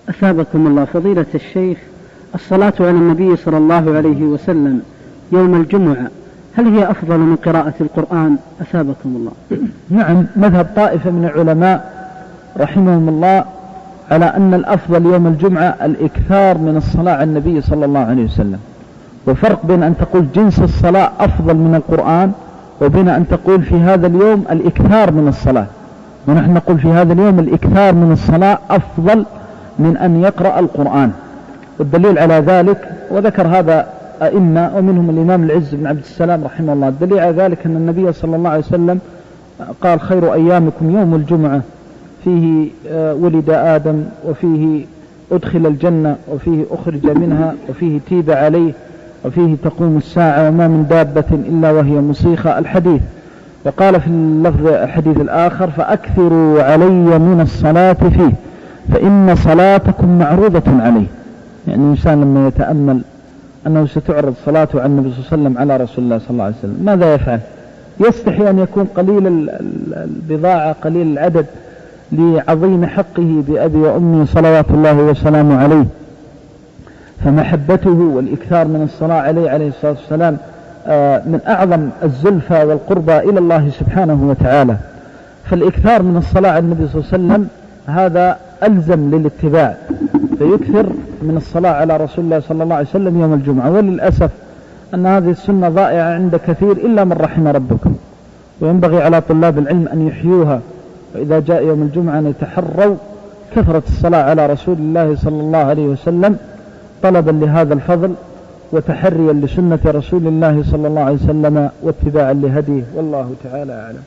أثابكم الله فضيلة الشيخ، الصلاة على النبي صلى الله عليه وسلم يوم الجمعة هل هي أفضل من قراءة القرآن؟ أثابكم الله. نعم، مذهب طائفة من العلماء رحمهم الله على أن الأفضل يوم الجمعة الإكثار من الصلاة على النبي صلى الله عليه وسلم، وفرق بين أن تقول جنس الصلاة أفضل من القرآن وبين أن تقول في هذا اليوم الإكثار من الصلاة. ونحن نقول في هذا اليوم الإكثار من الصلاة أفضل من أن يقرأ القرآن، والدليل على ذلك وذكر هذا أئمة ومنهم الإمام العز بن عبد السلام رحمه الله. الدليل على ذلك أن النبي صلى الله عليه وسلم قال خير أيامكم يوم الجمعة فيه ولد آدم وفيه أدخل الجنة وفيه أخرج منها وفيه تيب عليه وفيه تقوم الساعة وما من دابة إلا وهي مصيخة الحديث. وقال في اللفظ الحديث الآخر فأكثروا علي من الصلاة فيه فإن صلاتكم معروضة عليه. يعني الإنسان لما يتأمل أنه ستعرض صلاته على النبي صلى الله عليه وسلم على رسول الله صلى الله عليه وسلم ماذا يفعل؟ يستحي أن يكون قليل البضاعة قليل العدد لعظيم حقه بأبي وأمي صلوات الله وسلامه عليه. فمحبته والإكثار من الصلاة عليه الصلاة والسلام من أعظم الزلفى والقربى إلى الله سبحانه وتعالى. فالإكثار من الصلاة على النبي صلى الله عليه وسلم هذا ألزم للاتباع، فيكثر من الصلاة على رسول الله صلى الله عليه وسلم يوم الجمعة. وللأسف أن هذه السنة ضائعة عند كثير إلا من رحم ربكم، وينبغي على طلاب العلم أن يحيوها، وإذا جاء يوم الجمعة أن يتحروا كثرة الصلاة على رسول الله صلى الله عليه وسلم طلبا لهذا الفضل وتحريا لسنة رسول الله صلى الله عليه وسلم واتباعا لهديه، والله تعالى أعلم.